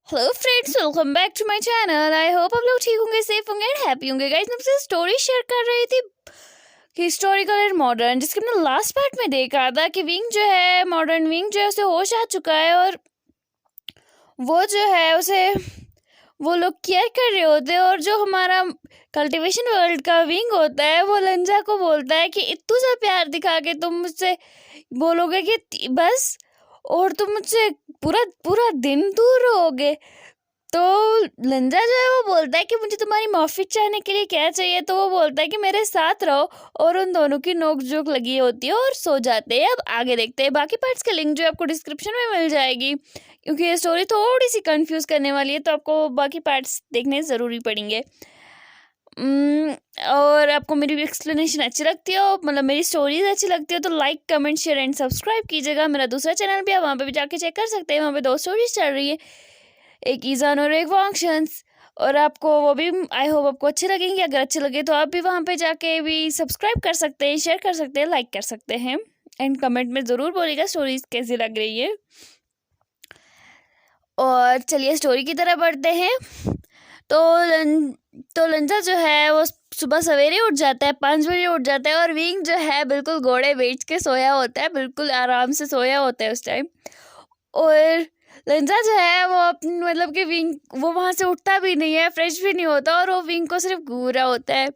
Hello friends, welcome back to my channel. I hope आप लोग ठीक होंगे, सेफ होंगे एंड हैप्पी होंगे। गाइस, मैं आपसे स्टोरी शेयर कर रही थी हिस्टोरिकल एंड मॉडर्न, जिसके हमने लास्ट पार्ट में देखा था कि विंग जो है, मॉडर्न विंग जो है, उसे होश आ चुका है और वो जो है उसे वो लोग केयर कर रहे होते हैं। और जो हमारा कल्टीवेशन वर्ल्ड का विंग होता है वो लंजा को बोलता है कि इतना सा प्यार दिखा के तुम मुझसे बोलोगे कि बस, और तुम मुझसे पूरा पूरा दिन दूर रहोगे। तो लंजा जो है वो बोलता है कि मुझे तुम्हारी माफ़ी चाहने के लिए क्या चाहिए। तो वो बोलता है कि मेरे साथ रहो, और उन दोनों की नोक जोक लगी होती है और सो जाते हैं। अब आगे देखते हैं बाकी पार्ट्स का लिंक जो है आपको डिस्क्रिप्शन में मिल जाएगी, क्योंकि ये स्टोरी थोड़ी सी कंफ्यूज करने वाली है, तो आपको बाकी पार्ट्स देखने ज़रूरी पड़ेंगे। और आपको मेरी एक्सप्लेनेशन अच्छी लगती हो, मतलब मेरी स्टोरीज अच्छी लगती हो, तो like comment share and subscribe कीजिएगा। मेरा दूसरा चैनल भी है, वहाँ पे भी जाके चेक कर सकते हैं। वहाँ पे 2 स्टोरीज चल रही है, एक ईजान और एक वांगशंस, और आपको वो भी आई होप आपको अच्छे लगेंगे। अगर अच्छे लगे तो आप भी वहाँ पे जाके भी सब्सक्राइब कर सकते हैं, शेयर कर सकते हैं, लाइक कर सकते हैं, एंड कमेंट में ज़रूर बोलिएगा स्टोरीज कैसी लग रही है। और चलिए स्टोरी की तरह बढ़ते हैं। तो लंजा जो है वो सुबह सवेरे उठ जाता है, 5 बजे उठ जाता है, और विंग जो है बिल्कुल घोड़े बेच के सोया होता है, बिल्कुल आराम से सोया होता है उस टाइम। और लंजा जो है वो अपनी मतलब कि विंग वो वहाँ से उठता भी नहीं है, फ्रेश भी नहीं होता, और वो विंग को सिर्फ घूर रहा होता है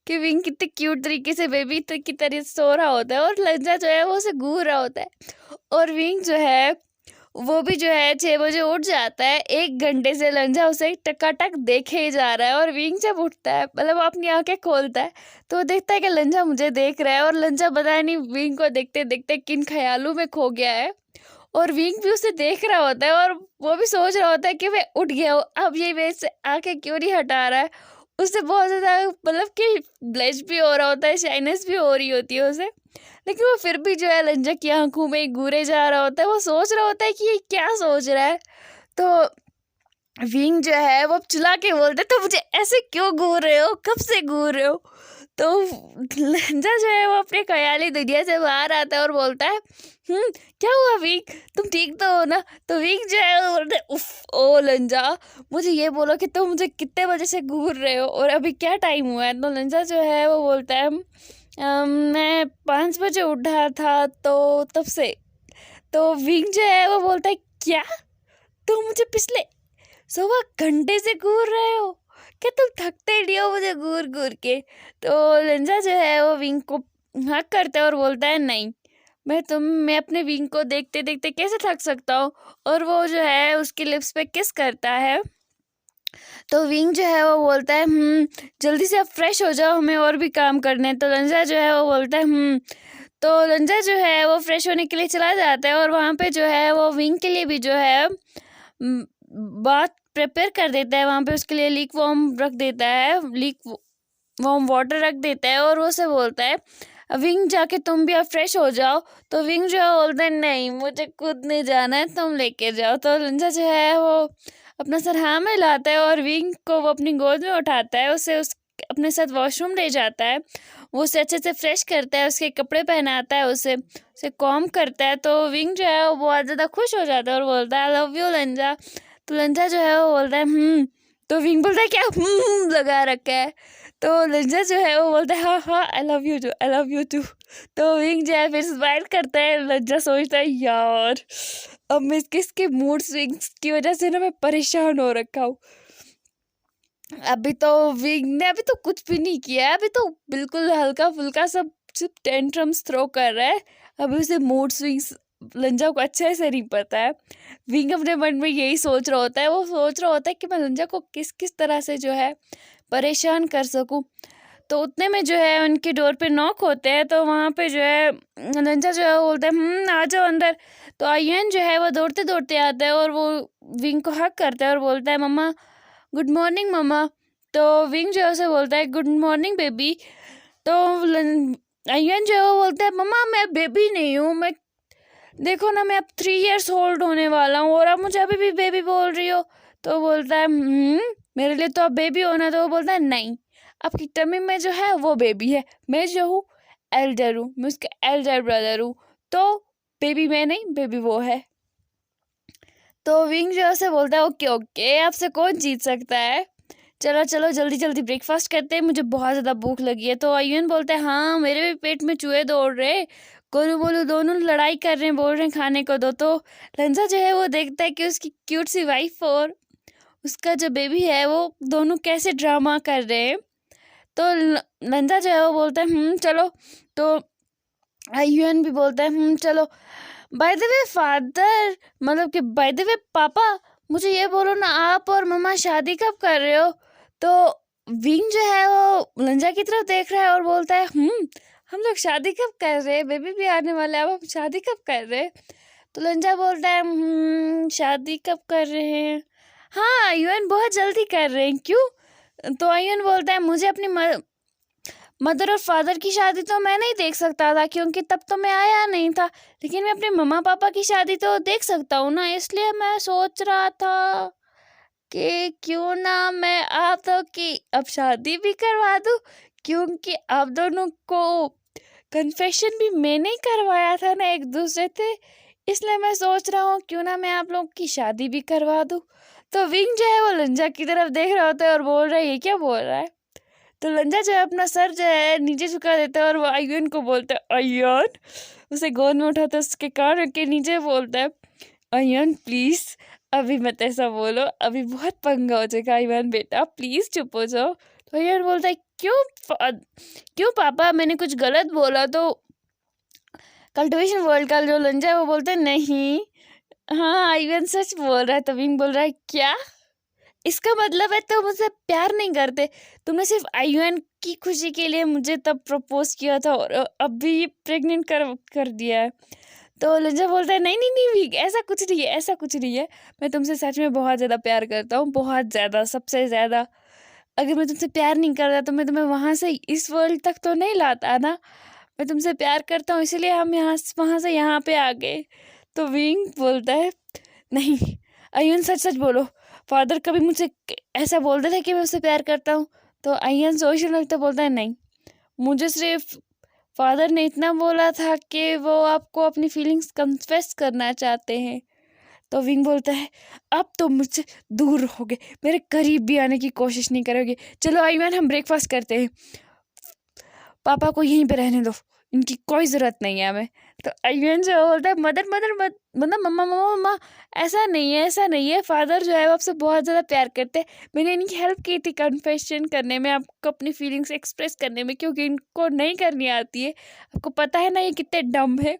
कि विंग कितने क्यूट तरीके से बेबी की तरह सो रहा होता है, और लंजा जो है वो उसे घूर रहा होता है। और विंग जो है वो भी जो है 6 बजे उठ जाता है। 1 घंटे से लंजा उसे टकाटक देखे ही जा रहा है, और विंग जब उठता है, मतलब वो अपनी आंखें खोलता है, तो वो देखता है कि लंजा मुझे देख रहा है, और लंजा पता नहीं विंग को देखते देखते किन ख्यालों में खो गया है। और विंग भी उसे देख रहा होता है, और वो भी सोच रहा होता है कि मैं उठ गया हूँ, अब ये मेरे से आंखें क्यों नहीं हटा रहा है। उससे बहुत ज़्यादा मतलब कि ब्लश भी हो रहा होता है, शाइनेस भी हो रही होती है उसे, लेकिन वो फिर भी जो है लंजा की आंखों में घूरे जा रहा होता है। वो सोच रहा होता है कि ये क्या सोच रहा है। तो विंग जो है वो चिल्ला के बोलते, तो मुझे ऐसे क्यों घूर रहे हो, कब से घूर रहे हो। तो लंजा जो है वो अपने ख्याली दुनिया से बाहर आता है और बोलता है, क्या हुआ विंग, तुम ठीक तो हो ना। तो विंग जो है वो बोलते, उफ ओ लंजा, मुझे ये बोलो कि तुम मुझे कितने बजे से घूर रहे हो और अभी क्या टाइम हुआ है। तो लंजा जो है वो बोलता है, मैं 5 बजे उठा था, तो तब से। तो विंग जो है वो बोलता है, क्या तुम मुझे पिछले 1.25 घंटे से घूर रहे हो, क्या तुम थकते नहीं हो मुझे घूर घूर के। तो लंजा जो है वो विंग को हक करता है और बोलता है, नहीं, मैं अपने विंग को देखते देखते कैसे थक सकता हूँ। और वो जो है उसके लिप्स पे किस करता है। तो विंग जो है वो बोलता है, जल्दी से आप फ्रेश हो जाओ, हमें और भी काम करने हैं। तो लंजा जो है वो बोलता है, तो लंजा जो है वो फ्रेश होने के लिए चला जाता है, और वहाँ पे जो है वो विंग के लिए भी जो है बात प्रिपेयर कर देता है। वहाँ पे उसके लिए लीक वार्म रख देता है, लीक वार्म वाटर रख देता है, और वो से बोलता है, विंग जाके तुम भी अब फ्रेश हो जाओ। तो विंग जो है बोलता है, नहीं मुझे खुद नहीं जाना है, तुम लेके जाओ। तो लंजा जो है वो अपना सर हाँ में लाता है, और विंग को वो अपनी गोद में उठाता है, उसे उस अपने साथ वॉशरूम ले जाता है, वो उसे अच्छे से फ्रेश करता है, उसके कपड़े पहनाता है, उसे कॉम्ब करता है। तो विंग जो है वो बहुत ज़्यादा खुश हो जाता है और बोलता है, आई लव यू लंजा। तो लंजा जो है वो बोलता है, तो विंग बोलता है, क्या लगा रखा है। तो लंजा जो है वो बोलता है, हाँ हाँ I love you too, I love you too. तो विंग जो है फिर स्माइल करता है। लंजा सोचता है, यार अब मैं इसके मूड स्विंग्स की वजह से ना मैं परेशान हो रखा हूँ। अभी तो विंग ने अभी तो कुछ भी नहीं किया है, अभी तो बिल्कुल हल्का फुल्का सब सिर्फ टेंट्रम्स थ्रो कर रहा है। अभी उसे मूड स्विंग्स लंजा को अच्छे से नहीं पता है। विंग अपने मन में यही सोच रहा होता है, वो सोच रहा होता है कि मैं लंजा को किस किस तरह से जो है परेशान कर सकूं। तो उतने में जो है उनके डोर पे नॉक होते हैं, तो वहाँ पे जो है लंजा जो है वो बोलता है, आ जाओ अंदर। तो आयन जो है वो दौड़ते दौड़ते आता है, और वो विंग को हक करता है और बोलता है, मम्मा गुड मॉर्निंग मम्मा। तो विंग जो है उसे बोलता है, गुड मॉर्निंग बेबी। तो आयन जो है वो बोलता है, मम्मा मैं बेबी नहीं हूँ, मैं देखो ना मैं अब 3 इयर्स ओल्ड होने वाला हूँ, और आप मुझे अभी भी बेबी बोल रही हो। तो बोलता है, मेरे लिए तो अब बेबी होना। तो वो बोलता है, नहीं, आपकी टमी में जो है वो बेबी है, मैं जो हूँ एल्डर हूँ, मैं उसका एल्डर ब्रदर हूँ, तो बेबी मैं नहीं, बेबी वो है। तो विंग जो है उसे बोलता है ओके ओके, आपसे कौन जीत सकता है, चलो चलो जल्दी जल्दी ब्रेकफास्ट करते हैं, मुझे बहुत ज़्यादा भूख लगी है। तो आयुन बोलता है हाँ मेरे भी पेट में चूहे दौड़ रहे, गोलू बोलू दोनों लड़ाई कर रहे हैं, बोल रहे हैं खाने को दो। तो लंजा जो है वो देखता है कि उसकी क्यूट सी वाइफ और उसका जो बेबी है वो दोनों कैसे ड्रामा कर रहे हैं। तो लंजा जो है वो बोलता है चलो। तो आयुन भी बोलता है चलो। बाय द वे फादर, मतलब कि बाय द वे पापा, मुझे ये बोलो ना आप और मम्मा शादी कब कर रहे हो। तो विंग जो है वो लंजा की तरफ देख रहा है और बोलता है हम लोग शादी कब कर रहे हैं, बेबी भी आने वाला है, अब हम शादी कब कर रहे हैं। तो लंजा बोलता है शादी कब कर रहे हैं, हाँ आयुन बहुत जल्दी कर रहे हैं, क्यों। तो आयुन बोलता है मुझे अपनी मदर और फादर की शादी तो मैं नहीं देख सकता था क्योंकि तब तो मैं आया नहीं था, लेकिन मैं अपने मम्मा पापा की शादी तो देख सकता हूँ ना, इसलिए मैं सोच रहा था कि क्यों ना मैं आप दोनों की अब शादी भी करवा दूँ, क्योंकि आप दोनों को कन्फेशन भी मैंने ही करवाया था ना एक दूसरे से, इसलिए मैं सोच रहा हूँ क्यों ना मैं आप लोग की शादी भी करवा दूँ। तो विंग जो है वो लंजा की तरफ देख रहा होता है और बोल रहा है ये क्या बोल रहा है। तो लंजा जो है अपना सर जो है नीचे झुका देता है और वो आयुन को बोलता है आयुन, उसे गोद में उठाता है, उसके कान के नीचे बोलता है आयुन प्लीज़ अभी मत ऐसा बोलो, अभी बहुत पंगा हो जाएगा आयुन बेटा, प्लीज़ चुप हो जाओ। तो आयुन बोलता है क्यों पापा मैंने कुछ गलत बोला। तो कल्टिवेशन वर्ल्ड का जो लंजा है वो बोलता है नहीं, हाँ आयुन सच बोल रहा है। तो विंग बोल रहा है क्या, इसका मतलब है तुम मुझसे प्यार नहीं करते, तुमने सिर्फ आयुन की खुशी के लिए मुझे तब प्रपोज किया था और अब भी प्रेग्नेंट कर दिया है। तो लंजा बोलता है नहीं नहीं नहीं ऐसा कुछ नहीं है, ऐसा कुछ नहीं है, मैं तुमसे सच में बहुत ज़्यादा प्यार करता हूँ, बहुत ज़्यादा, सबसे ज़्यादा। अगर मैं तुमसे प्यार नहीं करता तो मैं तुम्हें वहाँ से इस वर्ल्ड तक तो नहीं लाता ना, मैं तुमसे प्यार करता हूँ इसीलिए हम वहाँ से यहाँ पे आ गए। तो विंग बोलता है नहीं आयुन सच सच बोलो, फादर कभी मुझसे ऐसा बोलते थे कि मैं उससे प्यार करता हूँ। तो आयुन सोचने लगता बोलता है नहीं, मुझे सिर्फ फादर ने इतना बोला था कि वो आपको अपनी फीलिंग्स कन्फेस करना चाहते हैं। तो विंग बोलता है अब तो मुझसे दूर रहोगे, मेरे करीब भी आने की कोशिश नहीं करोगे, चलो आयुन हम ब्रेकफास्ट करते हैं, पापा को यहीं पे रहने दो, इनकी कोई ज़रूरत नहीं है हमें। तो आयुन जो बोलता है मदर मतलब मम्मा मम्मा मम्मा ऐसा नहीं है, ऐसा नहीं है, फादर जो है वो आपसे बहुत ज़्यादा प्यार करते हैं, मैंने इनकी हेल्प की थी कन्फेशन करने में, आपको अपनी फीलिंग्स एक्सप्रेस करने में, क्योंकि इनको नहीं करनी आती है, आपको पता है ना ये कितने डम है।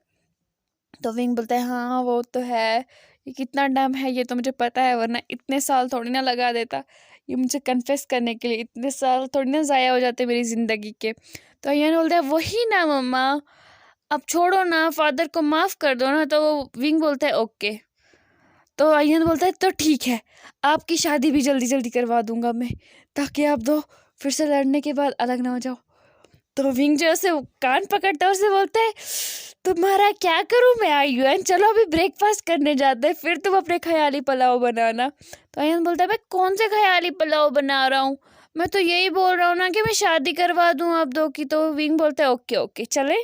तो विंग बोलता है हाँ वो तो है, ये कितना डम है ये तो मुझे पता है, वरना इतने साल थोड़ी ना लगा देता ये मुझे कन्फेस करने के लिए, इतने साल थोड़ी ना ज़ाया हो जाते मेरी ज़िंदगी के। तो आयुन बोलता है वही ना मम्मा, अब छोड़ो ना, फादर को माफ़ कर दो ना। तो विंग बोलता है ओके। तो आयुन बोलता है तो ठीक है, आपकी शादी भी जल्दी जल्दी करवा दूंगा मैं, ताकि आप दो फिर से लड़ने के बाद अलग ना हो जाओ। तो विंग जो उसे कान पकड़ता है, उसे बोलता है तुम्हारा क्या करूं मैं आयुन, चलो अभी ब्रेकफास्ट करने जाते हैं, फिर तुम अपने ख्याली पुलाव बनाना। तो आयुन बोलता है मैं कौन से ख्याली पुलाव बना रहा हूँ, मैं तो यही बोल रहा हूँ ना कि मैं शादी करवा दूँ आप दो की। तो विंग बोलता है ओके ओके चले,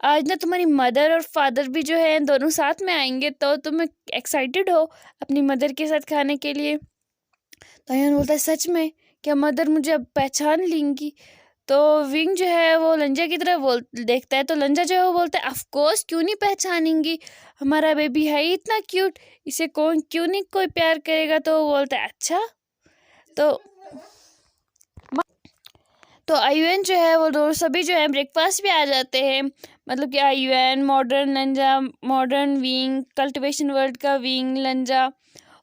आज ना तुम्हारी मदर और फादर भी जो है दोनों साथ में आएंगे, तो तुम एक्साइटेड हो अपनी मदर के साथ खाने के लिए। तो आयुन बोलता है सच में क्या मदर मुझे अब पहचान लेंगी। तो विंग जो है वो लंजा की तरफ देखता है, तो लंजा जो है वो बोलता है ऑफ कोर्स क्यों नहीं पहचानेंगी, हमारा बेबी है ही इतना क्यूट, इसे कौन क्यों नहीं कोई प्यार करेगा। तो वो बोलता है अच्छा। तो आयुन जो है वो दोनों सभी जो है ब्रेकफास्ट भी आ जाते हैं, मतलब कि आयुन, modern लंजा, modern wing, cultivation world का विंग, लंजा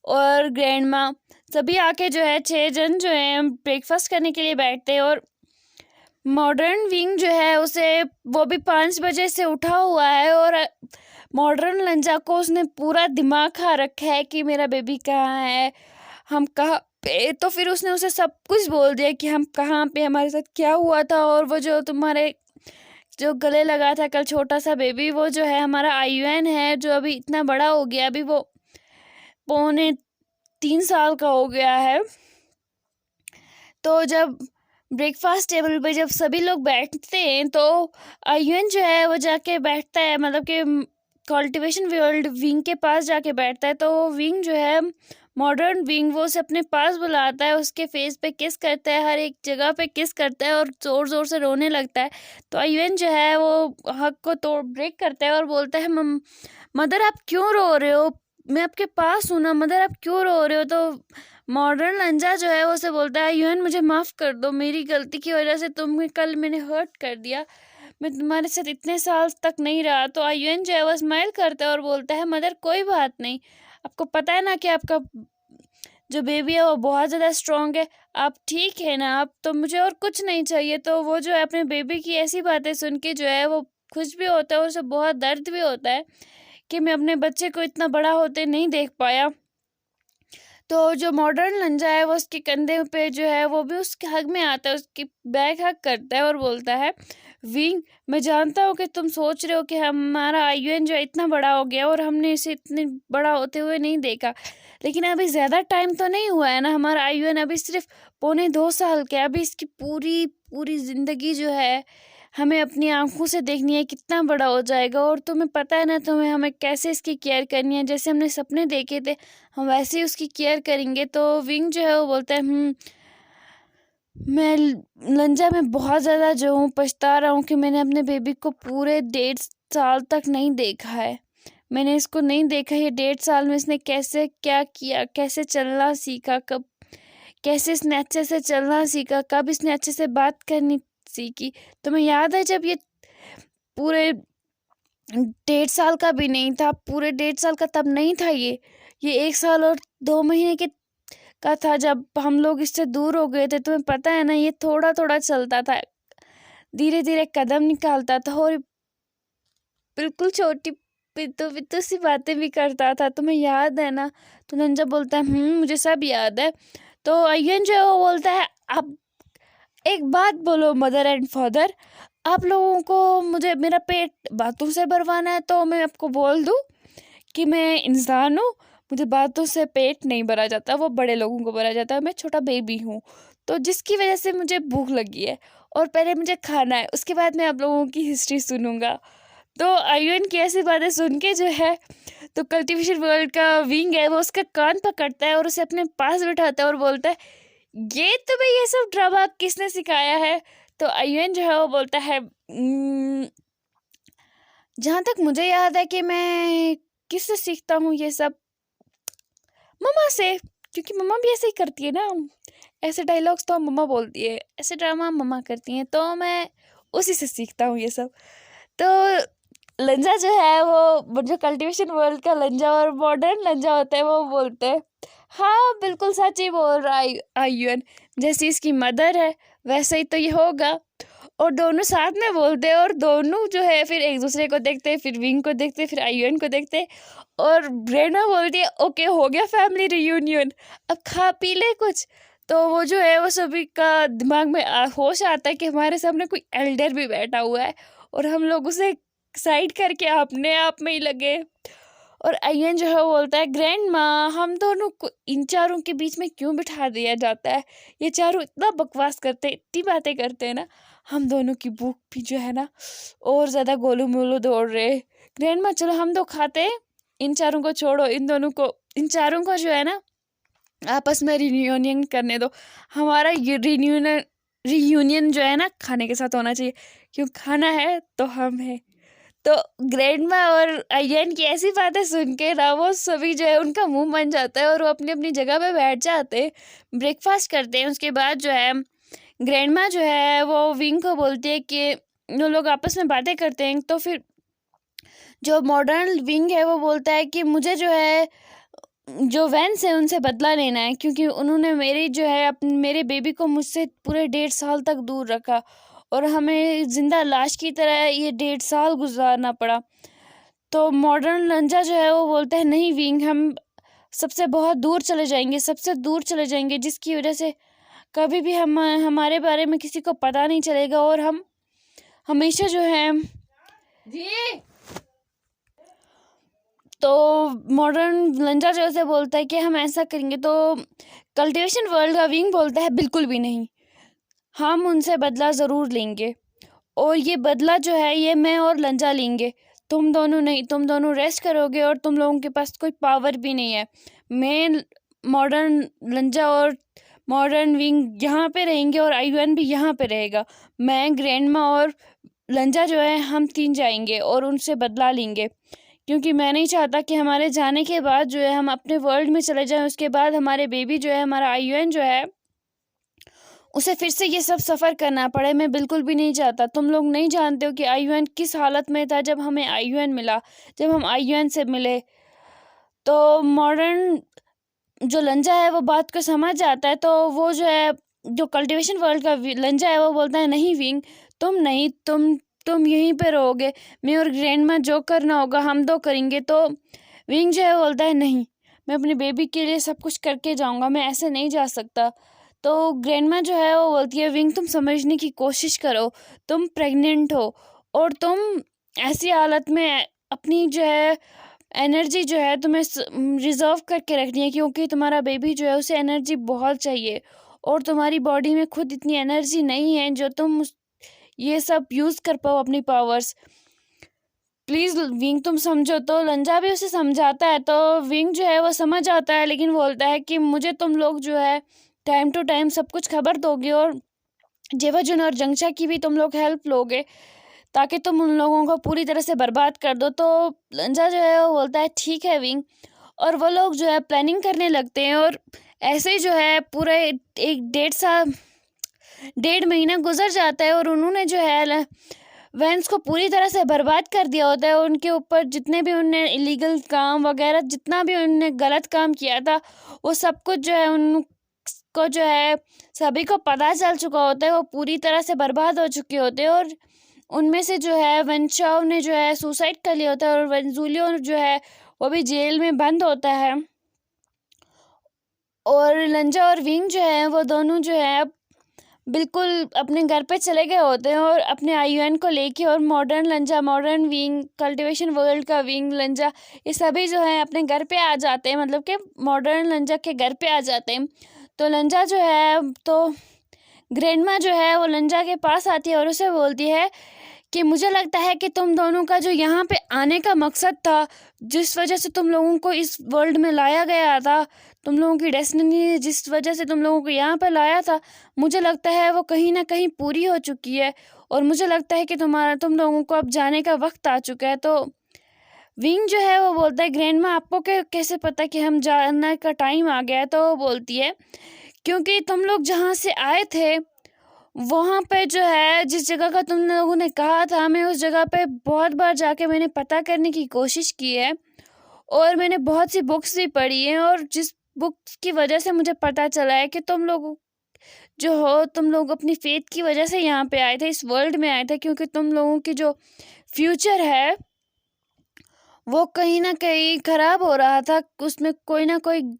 और ग्रैंड माँ, सभी आके जो है 6 जन जो है ब्रेकफास्ट करने के लिए बैठते हैं। और मॉडर्न विंग जो है उसे वो भी 5 बजे से उठा हुआ है और मॉडर्न लंजा को उसने पूरा दिमाग खा रखा है कि मेरा बेबी कहाँ है, हम कहाँ पे। तो फिर उसने उसे सब कुछ बोल दिया कि हम कहाँ पे, हमारे साथ क्या हुआ था, और वो जो तुम्हारे जो गले लगा था कल छोटा सा बेबी, वो जो है हमारा आयुन है जो अभी इतना बड़ा हो गया, अभी वो 2.25 साल का हो गया है। तो जब ब्रेकफास्ट टेबल पे जब सभी लोग बैठते हैं तो आयुन जो है वो जाके बैठता है, मतलब कि कल्टीवेशन वर्ल्ड विंग के पास जाके बैठता है, तो विंग जो है मॉडर्न विंग वो उसे अपने पास बुलाता है, उसके फेस पे किस करता है, हर एक जगह पे किस करता है और ज़ोर ज़ोर से रोने लगता है। तो आयुन जो है वो हक को तोड़ ब्रेक करता है और बोलता है मदर आप क्यों रो रहे हो, मैं आपके पास हूँ ना, मदर आप क्यों रो रहे हो। तो मॉडर्न लंजा जो है वो उसे बोलता है आयुन मुझे माफ़ कर दो, मेरी गलती की वजह से तुम्हें कल मैंने हर्ट कर दिया, मैं तुम्हारे साथ इतने साल तक नहीं रहा। तो आयुन जो है वो स्माइल करता है और बोलता है मदर कोई बात नहीं, आपको पता है ना कि आपका जो बेबी है वो बहुत ज़्यादा स्ट्रॉन्ग है, आप ठीक है ना, आप तो मुझे और कुछ नहीं चाहिए। तो वो जो है अपने बेबी की ऐसी बातें सुन के जो है वो खुश भी होता है और उसे बहुत दर्द भी होता है कि मैं अपने बच्चे को इतना बड़ा होते नहीं देख पाया। तो जो मॉडर्न लंजा है वो उसके कंधे पे जो है वो भी उसके हग में आता है, उसकी बैक हग करता है और बोलता है विंग मैं जानता हूँ कि तुम सोच रहे हो कि हमारा आयुन जो है इतना बड़ा हो गया और हमने इसे इतने बड़ा होते हुए नहीं देखा, लेकिन अभी ज़्यादा टाइम तो नहीं हुआ है ना, हमारा आयुन अभी सिर्फ 2.25 साल का है, अभी इसकी पूरी पूरी ज़िंदगी जो है हमें अपनी आंखों से देखनी है कितना बड़ा हो जाएगा। और तुम्हें पता है ना तुम्हें हमें कैसे इसकी केयर करनी है, जैसे हमने सपने देखे थे हम वैसे ही उसकी केयर करेंगे। तो विंग जो है वो बोलता है मैं लंजा में बहुत ज़्यादा जो हूँ पछता रहा हूँ कि मैंने अपने बेबी को पूरे 1.5 साल तक नहीं देखा है, मैंने इसको नहीं देखा, ये 1.5 साल में इसने कैसे क्या किया, कैसे चलना सीखा, कब कैसे इसने अच्छे से चलना सीखा, कब इसने अच्छे से बात करनी सीखी। तुम्हें याद है जब ये पूरे 1.5 साल का भी नहीं था, पूरे 1.5 साल का तब नहीं था, ये 1 साल और 2 महीने के का था जब हम लोग इससे दूर हो गए थे। तुम्हें पता है ना ये थोड़ा थोड़ा चलता था, धीरे धीरे कदम निकालता था और बिल्कुल छोटी पितू पितू सी बातें भी करता था, तुम्हें याद है ना। तो नंजा बोलता है मुझे सब याद है। तो अयन जो है वो बोलता है आप एक बात बोलो मदर एंड फादर, आप लोगों को मुझे मेरा पेट बातों से भरवाना है तो मैं आपको बोल दूं कि मैं इंसान हूँ, मुझे बातों से पेट नहीं भरा जाता, वो बड़े लोगों को भरा जाता है, मैं छोटा बेबी हूँ, तो जिसकी वजह से मुझे भूख लगी है और पहले मुझे खाना है, उसके बाद मैं आप लोगों की हिस्ट्री सुनूंगा। तो आयुन की ऐसी बातें सुन के जो है तो कल्टीवेशन वर्ल्ड का विंग है वो उसका कान पकड़ता है और उसे अपने पास बिठाता है और बोलता है ये तुम्हें ये सब ड्रामा किसने सिखाया है। तो आयुन जो है वो बोलता है जहाँ तक मुझे याद है कि मैं किससे सीखता हूँ ये सब, मम्मा से, क्योंकि मम्मा भी ऐसे ही करती है ना, ऐसे डायलॉग्स तो मम्मा बोलती है, ऐसे ड्रामा मम्मा करती हैं, तो मैं उसी से सीखता हूँ ये सब। तो लंजा जो है वो जो कल्टीवेशन वर्ल्ड का लंजा और मॉडर्न लंजा होता है वो बोलते हैं हाँ बिल्कुल सच ही बोल रहा है आयुन, जैसी इसकी मदर है वैसे ही तो ये होगा। और दोनों साथ में बोलते हैं और दोनों जो है फिर एक दूसरे को देखते हैं, फिर विंग को देखते हैं, फिर आयुन को देखते हैं और ब्रेना बोलती है ओके हो गया फैमिली रियूनियन, अब खा पी ले कुछ। तो वो जो है वो सभी का दिमाग में होश आता है कि हमारे सामने कोई एल्डर भी बैठा हुआ है और हम लोग उसे साइड करके अपने आप में ही लगे। और आयन जो है वो बोलता है ग्रैंड माँ हम दोनों को इन चारों के बीच में क्यों बिठा दिया जाता है, ये चारों इतना बकवास करते हैं, इतनी बातें करते हैं ना, हम दोनों की भूख भी जो है ना और ज़्यादा गोलू मोलू दौड़ रहे। ग्रैंड माँ चलो हम तो खाते हैं, इन चारों को छोड़ो, इन चारों को जो है ना आपस में रियूनियन करने दो, हमारा ये रियूनियन जो है ना खाने के साथ होना चाहिए, क्यों खाना है तो हम हैं। तो ग्रैंडमा और आयन की ऐसी बातें सुन के ना वो सभी जो है उनका मुंह बन जाता है और वो अपनी अपनी जगह पे बैठ जाते हैं, ब्रेकफास्ट करते हैं। उसके बाद जो है ग्रैंडमा जो है वो विंग को बोलती है कि वो लोग आपस में बातें करते हैं। तो फिर जो मॉडर्न विंग है वो बोलता है कि मुझे जो है जो वैंस है उनसे बदला लेना है, क्योंकि उन्होंने मेरी जो है मेरे बेबी को मुझसे पूरे 1.5 साल तक दूर रखा और हमें जिंदा लाश की तरह ये 1.5 साल गुजारना पड़ा। तो मॉडर्न लंजा जो है वो बोलता है नहीं विंग हम सबसे बहुत दूर चले जाएंगे, सबसे दूर चले जाएंगे, जिसकी वजह से कभी भी हमारे बारे में किसी को पता नहीं चलेगा और हम हमेशा जो है जी। तो मॉडर्न लंजा जो से बोलता है कि हम ऐसा करेंगे। तो कल्टीवेशन वर्ल्ड का विंग बोलता है बिल्कुल भी नहीं, हम उनसे बदला ज़रूर लेंगे और ये बदला जो है ये मैं और लंजा लेंगे। तुम दोनों रेस्ट करोगे और तुम लोगों के पास कोई पावर भी नहीं है। मैं मॉडर्न लंजा और मॉडर्न विंग यहाँ पे रहेंगे और आईयूएन भी यहाँ पे रहेगा। मैं ग्रैंडमा और लंजा जो है हम 3 जाएंगे और उनसे बदला लेंगे, क्योंकि मैं नहीं चाहता कि हमारे जाने के बाद जो है हम अपने वर्ल्ड में चले जाएं, उसके बाद हमारे बेबी जो है, हमारा आईयूएन जो है, उसे फिर से ये सब सफ़र करना पड़े। मैं बिल्कुल भी नहीं चाहता। तुम लोग नहीं जानते हो कि आईयूएन किस हालत में था जब हमें आईयूएन मिला। जब हम आईयूएन से मिले तो मॉडर्न जो लंजा है वो बात को समझ जाता है। तो वो जो है, जो कल्टीवेशन वर्ल्ड का लंजा है, वो बोलता है नहीं विंग, तुम नहीं, तुम यहीं पे रहोगे। मैं और ग्रैंडमा जो करना होगा हम 2 करेंगे। तो विंग जो है बोलता है नहीं, मैं अपनी बेबी के लिए सब कुछ करके जाऊंगा, मैं ऐसे नहीं जा सकता। तो ग्रैंडमा जो है वो बोलती है विंग, तुम समझने की कोशिश करो, तुम प्रेग्नेंट हो और तुम ऐसी हालत में अपनी जो है एनर्जी जो है तुम्हें रिजर्व करके रखनी है, क्योंकि तुम्हारा बेबी जो है उसे एनर्जी बहुत चाहिए और तुम्हारी बॉडी में खुद इतनी एनर्जी नहीं है जो तुम ये सब यूज़ कर पाओ अपनी पावर्स। प्लीज़ विंग तुम समझो। तो लंजा भी उसे समझाता है। तो विंग जो है वो समझ आता है, लेकिन बोलता है कि मुझे तुम लोग जो है टाइम टू टाइम सब कुछ खबर दोगे और जेवाजुन और जंगशा की भी तुम लोग हेल्प लोगे, ताकि तुम उन लोगों को पूरी तरह से बर्बाद कर दो। तो लंजा जो है वो बोलता है ठीक है विंग, और वो लोग जो है प्लानिंग करने लगते हैं। और ऐसे ही जो है पूरा एक 1.5 महीना गुजर जाता है और उन्होंने जो है वैंस को पूरी तरह से बर्बाद कर दिया होता है। उनके ऊपर जितने भी उनने इलीगल काम वगैरह, जितना भी उनने गलत काम किया था, वो सब कुछ जो है उनको जो है सभी को पता चल चुका होता है। वो पूरी तरह से बर्बाद हो चुके होते हैं और उनमें से जो है वेंचाओ ने जो है सुसाइड कर लिया होता है और वेंजुलियो जो है वो भी जेल में बंद होता है। और लंजा और विंग जो है वो दोनों जो है बिल्कुल अपने घर पे चले गए होते हैं और अपने आईयूएन को लेके, और modern लंजा, modern wing, cultivation world का विंग लंजा, ये सभी जो है अपने घर पे आ जाते हैं, मतलब कि मॉडर्न लंजा के घर पे आ जाते हैं। तो लंजा जो है, तो ग्रैंडमा जो है वो लंजा के पास आती है और उसे बोलती है कि मुझे लगता है कि तुम दोनों का जो यहाँ पे आने का मकसद था, जिस वजह से तुम लोगों को इस वर्ल्ड में लाया गया था, तुम लोगों की डेस्टिनी जिस वजह से तुम लोगों को यहाँ पे लाया था, मुझे लगता है वो कहीं ना कहीं पूरी हो चुकी है। और मुझे लगता है कि तुम लोगों को अब जाने का वक्त आ चुका है। तो विंग जो है वो बोलता है ग्रैंडमा, आपको कैसे पता कि हम जाने का टाइम आ गया है? तो वो बोलती है क्योंकि तुम लोग जहाँ से आए थे वहाँ पे जो है, जिस जगह का तुम लोगों ने कहा था, मैं उस जगह पे बहुत बार जाके मैंने पता करने की कोशिश की है और मैंने बहुत सी बुक्स भी पढ़ी हैं, और जिस बुक्स की वजह से मुझे पता चला है कि तुम लोग अपनी फेथ की वजह से यहाँ पे आए थे, इस वर्ल्ड में आए थे, क्योंकि तुम लोगों की जो फ्यूचर है वो कहीं ना कहीं खराब हो रहा था। उसमें कोई ना कोई,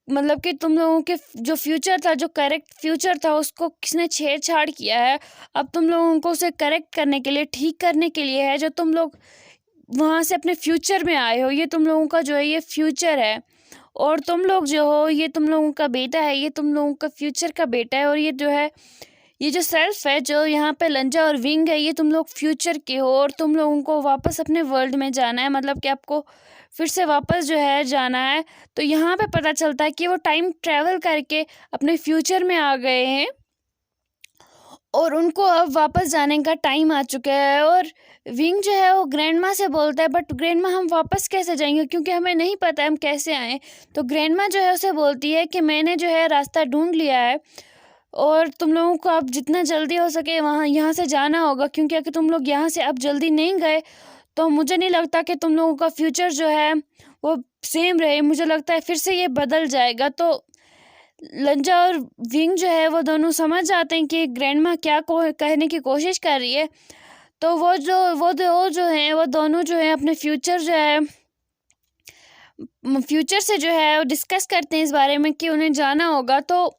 मतलब कि तुम लोगों के जो फ्यूचर था, जो करेक्ट फ्यूचर था, उसको किसने छेड़छाड़ किया है। अब तुम लोगों को उसे करेक्ट करने के लिए, ठीक करने के लिए है, जो तुम लोग वहाँ से अपने फ्यूचर में आए हो, ये तुम लोगों का जो है ये फ्यूचर है, और तुम लोग जो हो ये तुम लोगों का बेटा है, ये तुम लोगों का फ्यूचर का बेटा है। और ये जो है, ये जो सेल्फ है जो यहाँ पे लंजा और विंग है, ये तुम लोग फ्यूचर के हो और तुम लोगों को वापस अपने वर्ल्ड में जाना है, मतलब कि आपको फिर से वापस जो है जाना है। तो यहाँ पे पता चलता है कि वो टाइम ट्रैवल करके अपने फ्यूचर में आ गए हैं और उनको अब वापस जाने का टाइम आ चुका है। और विंग जो है वो ग्रैंडमा से बोलता है, बट ग्रैंडमा हम वापस कैसे जाएंगे, क्योंकि हमें नहीं पता हम कैसे आए। तो ग्रैंडमा जो है उसे बोलती है कि मैंने जो है रास्ता ढूंढ लिया है और तुम लोगों को अब जितना जल्दी हो सके यहाँ से जाना होगा, क्योंकि अगर तुम लोग यहाँ से अब जल्दी नहीं गए तो मुझे नहीं लगता कि तुम लोगों का फ्यूचर जो है वो सेम रहे, मुझे लगता है फिर से ये बदल जाएगा। तो लंजा और विंग जो है वो दोनों समझ जाते हैं कि ग्रैंडमा क्या कहने की कोशिश कर रही है। तो वो दोनों जो है अपने फ्यूचर से जो है डिस्कस करते हैं इस बारे में कि उन्हें जाना होगा। तो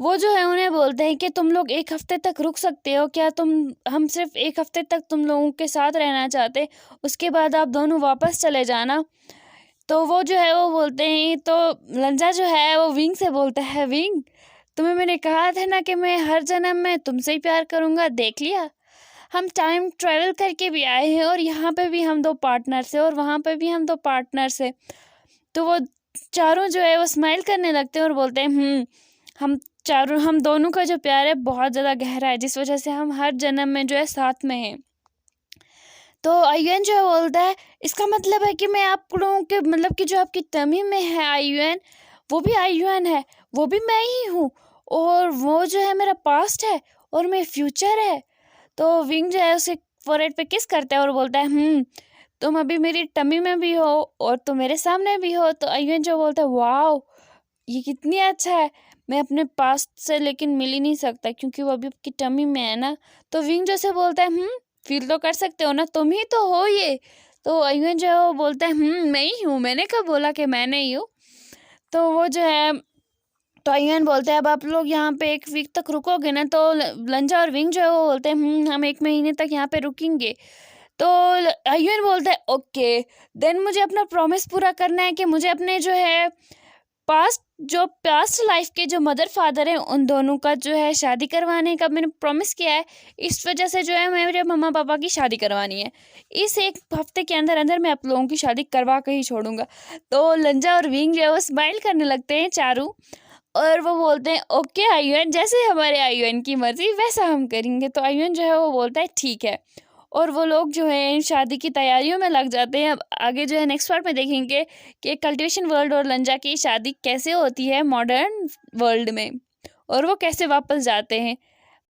वो जो है उन्हें बोलते हैं कि तुम लोग 1 हफ्ते तक रुक सकते हो क्या, हम सिर्फ 1 हफ्ते तक तुम लोगों के साथ रहना चाहते, उसके बाद आप दोनों वापस चले जाना। तो वो जो है वो बोलते हैं, तो लंजा जो है वो विंग से बोलता है, विंग तुम्हें मैंने कहा था ना कि मैं हर जन्म में तुमसे ही प्यार करूँगा, देख लिया। हम टाइम ट्रैवल करके भी आए हैं और यहाँ पे भी हम 2 पार्टनर्स हैं और वहाँ पे भी हम 2 पार्टनर्स हैं। तो वो चारों जो है वो स्माइल करने लगते हैं और बोलते हैं हम दोनों का जो प्यार है बहुत ज़्यादा गहरा है, जिस वजह से हम हर जन्म में जो है साथ में हैं। तो आयुएन जो है बोलता है इसका मतलब है कि मैं आप लोगों के मतलब कि जो आपकी टमी में है आयुएन, वो भी आयुएन है, वो भी मैं ही हूँ, और वो जो है मेरा पास्ट है और मेरा फ्यूचर है। तो विंग जो है उसे फोरहेड पे किस करता है और बोलता है तुम अभी मेरी टमी में भी हो और तुम मेरे सामने भी हो। तो आयुएन जो बोलता है वाओ ये कितनी अच्छा है, मैं अपने पास्ट से लेकिन मिल ही नहीं सकता क्योंकि वो अभी आपकी टमी में है ना। तो विंग जैसे बोलता है फील तो कर सकते हो ना, तुम ही तो हो ये। तो आयुएन जो है वो बोलता है मैं ही हूँ, मैंने कब बोला कि मैं नहीं हूँ। तो वो जो है तो आयुएन बोलते हैं अब आप लोग यहाँ पे 1 वीक तक रुकोगे ना। तो लंजा और विंग जो है वो बोलते हैं हम 1 महीने तक यहाँ पे रुकेंगे। तो आयुएन बोलता है ओके देन मुझे अपना प्रॉमिस पूरा करना है कि मुझे अपने जो है पास्ट लाइफ के जो मदर फादर हैं उन दोनों का जो है शादी करवाने का मैंने प्रॉमिस किया है। इस वजह से जो है मेरे मम्मा पापा की शादी करवानी है। इस 1 हफ्ते के अंदर अंदर मैं आप लोगों की शादी करवा के ही छोड़ूंगा। तो लंजा और विंग जो है वो स्माइल करने लगते हैं चारों और वो बोलते हैं ओके आयुएन, जैसे हमारे आयुएन की मर्जी वैसा हम करेंगे। तो आयुएन जो है वो बोलता है ठीक है, और वो लोग जो है शादी की तैयारियों में लग जाते हैं। अब आगे जो है नेक्स्ट पार्ट में देखेंगे कि कल्टिवेशन वर्ल्ड और लंजा की शादी कैसे होती है मॉडर्न वर्ल्ड में और वो कैसे वापस जाते हैं।